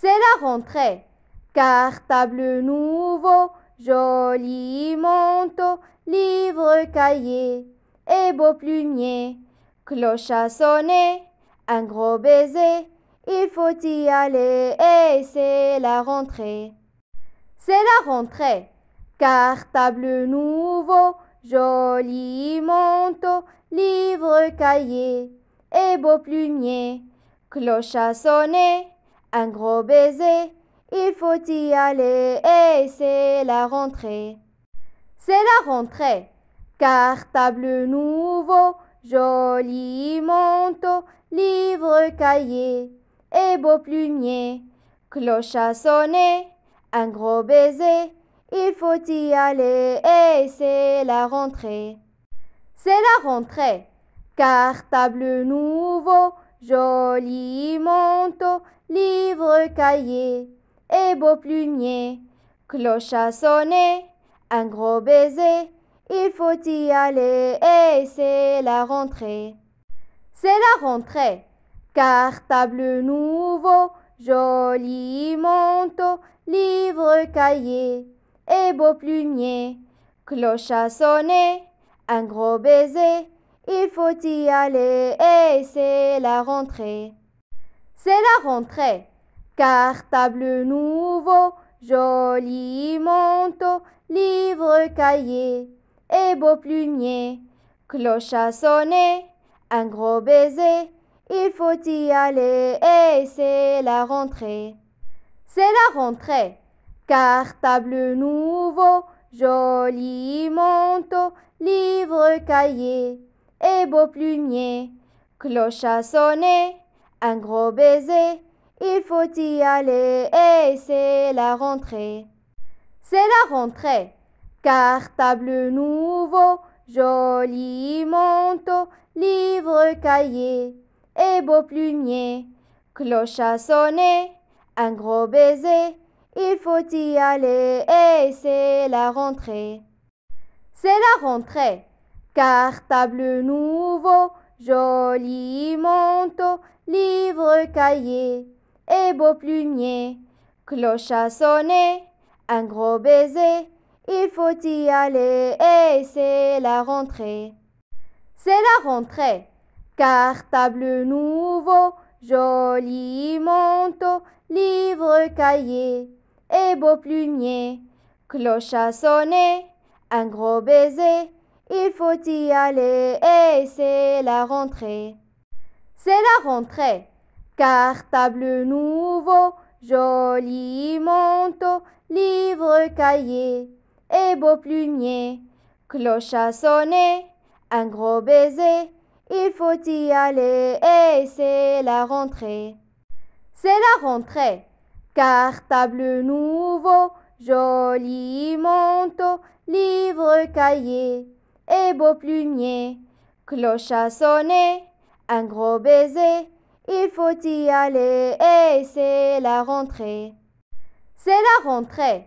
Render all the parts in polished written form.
C'est la rentrée. Cartable nouveau, joli manteau, livre, cahier et beau plumier. Cloche à sonner, un gros baiser, il faut y aller et c'est la rentrée. C'est la rentrée. Cartable nouveau, joli manteau, livre, cahier et beau plumier. Cloche à sonner, un gros baiser, il faut y aller et c'est la rentrée. C'est la rentrée. Cartable nouveau, joli manteau, livre, cahier et beau plumier. Cloche à sonner, un gros baiser, il faut y aller et c'est la rentrée. C'est la rentrée. Cartable nouveau, joli manteau, livre, cahier et beau plumier. Cloche à sonner, un gros baiser, il faut y aller et c'est la rentrée. C'est la rentrée. Cartable nouveau, joli manteau, livre, cahier et beau plumier. Cloche à sonner, un gros baiser, il faut y aller et c'est la rentrée. C'est la rentrée. Cartable nouveau, joli manteau, livre, cahier et beau plumier. Cloche à sonner, un gros baiser, il faut y aller et c'est la rentrée. C'est la rentrée. Cartable nouveau, joli manteau, livre, cahier et beau plumier. Cloche à sonner, un gros baiser, il faut y aller et c'est la rentrée. C'est la rentrée. Cartable nouveau, joli manteau, livre, cahier et beau plumier. Cloche à sonner, un gros baiser, il faut y aller et c'est la rentrée. C'est la rentrée. Cartable nouveau, joli manteau, livre, cahier et beau plumier. Cloche à sonner, un gros baiser, il faut y aller et c'est la rentrée. C'est la rentrée. Cartable nouveau, joli manteau, livre, cahier et beau plumier. Cloche à sonner, un gros baiser, il faut y aller et c'est la rentrée. C'est la rentrée. Cartable nouveau, joli manteau, livre, cahier et beau plumier. Cloche à sonner, un gros baiser, il faut y aller et c'est la rentrée. C'est la rentrée. Cartable nouveau, joli manteau, livre, cahier et beau plumier. Cloche à sonner, un gros baiser, il faut y aller et c'est la rentrée. C'est la rentrée.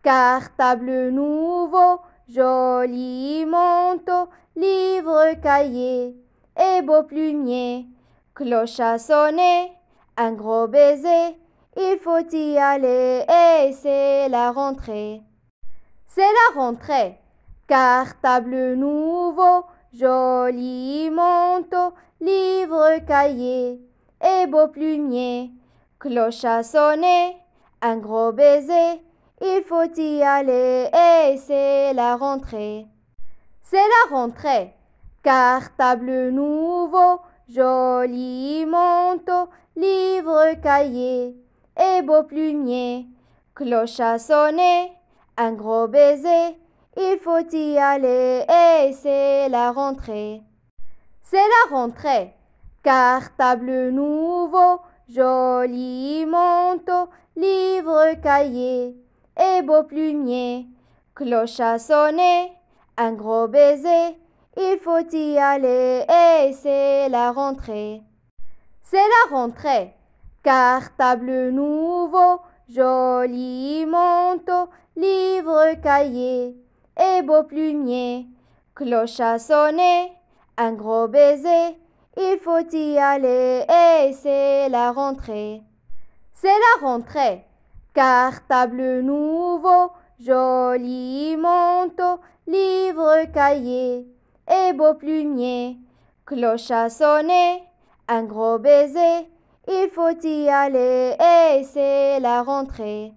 Cartable nouveau, joli manteau, livre, cahier et beau plumier. Cloche à sonner, un gros baiser, il faut y aller et c'est la rentrée. C'est la rentrée. Cartable nouveau, joli manteau, livre, cahier et beau plumier. Cloche à sonner, un gros baiser, il faut y aller et c'est la rentrée. C'est la rentrée. Cartable nouveau, joli manteau, livre, cahier et beau plumier. Cloche à sonner, un gros baiser, il faut y aller et c'est la rentrée. C'est la rentrée. Cartable nouveau, joli manteau, livre, cahier et beau plumier. Cloche à sonner, un gros baiser, il faut y aller et c'est la rentrée. C'est la rentrée. Cartable nouveau, joli manteau, livre, cahier et beau plumier. Cloche à sonner, un gros baiser, il faut y aller et c'est la rentrée. C'est la rentrée. Cartable nouveau, joli manteau, livre, cahier et beau plumier. Cloche à sonner, un gros baiser, il faut y aller et c'est la rentrée.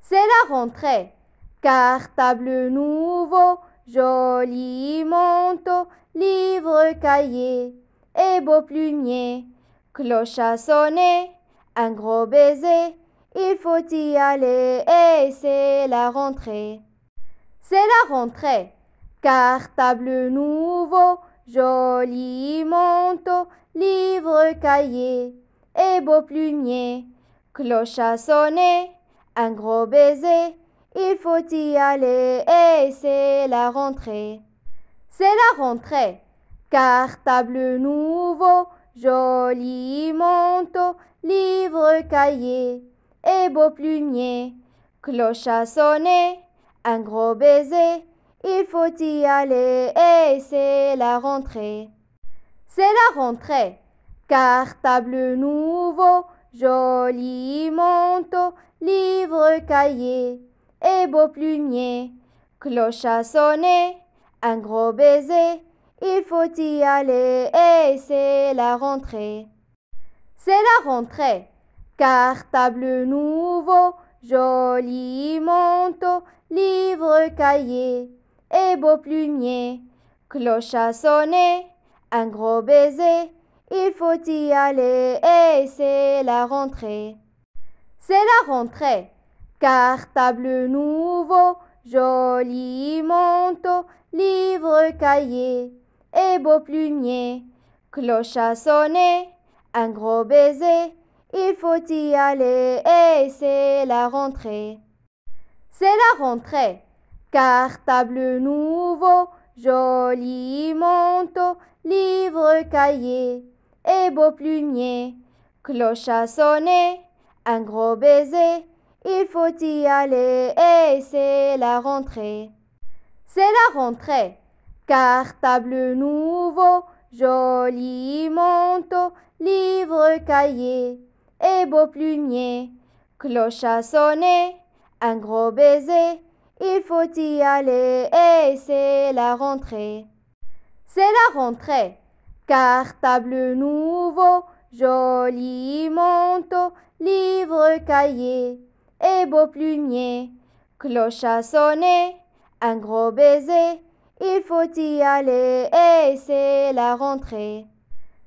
C'est la rentrée. Cartable nouveau, joli manteau, livre, cahier et beau plumier. Cloche à sonner, un gros baiser, il faut y aller et c'est la rentrée. C'est la rentrée. Cartable nouveau, joli manteau, livre, cahier et beau plumier. Cloche à sonner, un gros baiser, il faut y aller et c'est la rentrée. C'est la rentrée. Cartable nouveau, joli manteau, livre, cahier et beau plumier. Cloche à sonner, un gros baiser, il faut y aller et c'est la rentrée. C'est la rentrée. Cartable nouveau, joli manteau, livre, cahier et beau plumier. Cloche à sonner, un gros baiser, il faut y aller et c'est la rentrée. C'est la rentrée. Cartable nouveau, joli manteau, livre, cahier et beau plumier. Cloche à sonner, un gros baiser, il faut y aller et c'est la rentrée. C'est la rentrée. Cartable nouveau, joli manteau, livre, cahier et beau plumier. Cloche à sonner, un gros baiser, il faut y aller et c'est la rentrée. C'est la rentrée. Cartable nouveau, joli manteau, livre, cahier et beau plumier. Cloche à sonner, un gros baiser, il faut y aller et c'est la rentrée. C'est la rentrée. Cartable nouveau, joli manteau, livre, cahier et beau plumier. Cloche à sonner, un gros baiser, il faut y aller et c'est la rentrée. C'est la rentrée. Cartable nouveau, joli manteau, livre, cahier et beau plumier. Cloche à sonner, un gros baiser, il faut y aller et c'est la rentrée.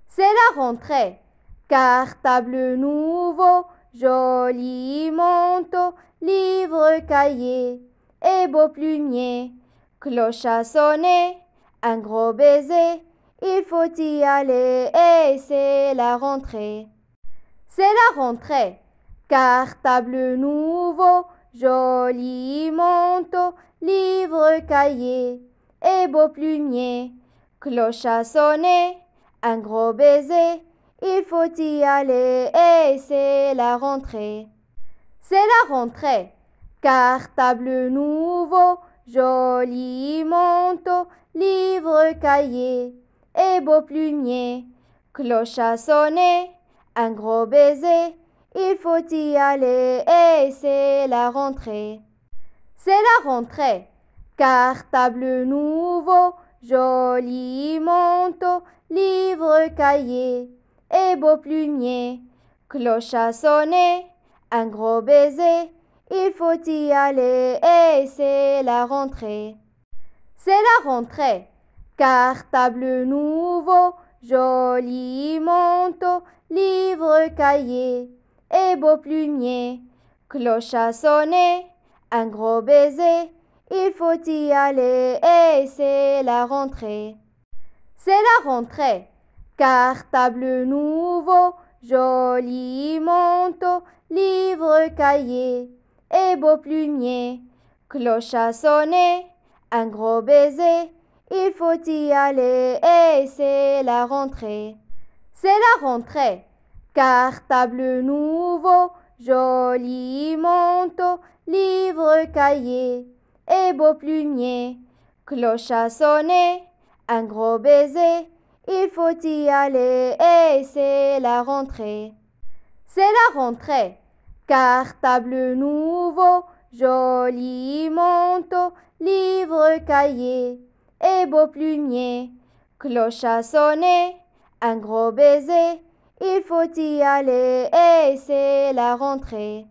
C'est la rentrée. Cartable nouveau, joli manteau, livre, cahier et beau plumier. Cloche à sonner, un gros baiser, il faut y aller et c'est la rentrée. C'est la rentrée. Cartable nouveau, joli manteau, livre, cahier et beau plumier. Cloche à sonner, un gros baiser, il faut y aller et c'est la rentrée. C'est la rentrée. Cartable nouveau, joli manteau, livre, cahier et beau plumier. Cloche à sonner, un gros baiser, il faut y aller et c'est la rentrée. C'est la rentrée. Cartable nouveau, joli manteau, livre, cahier et beau plumier. Cloche à sonner, un gros baiser, il faut y aller et c'est la rentrée. C'est la rentrée. Cartable nouveau, joli manteau, livre, cahier et beau plumier. Cloche à sonner, un gros baiser, il faut y aller et c'est la rentrée. C'est la rentrée. Cartable nouveau, joli manteau, livre, cahier et beau plumier. Cloche à sonner, un gros baiser, il faut y aller et c'est la rentrée. C'est la rentrée. Cartable nouveau, joli manteau, livre, cahier et beau plumier. Cloche à sonner, un gros baiser, il faut y aller et c'est la rentrée. C'est la rentrée. cartable nouveau, joli manteau, livre, cahier et beau plumier. Cloche à sonner, un gros baiser, il faut y aller et c'est la rentrée.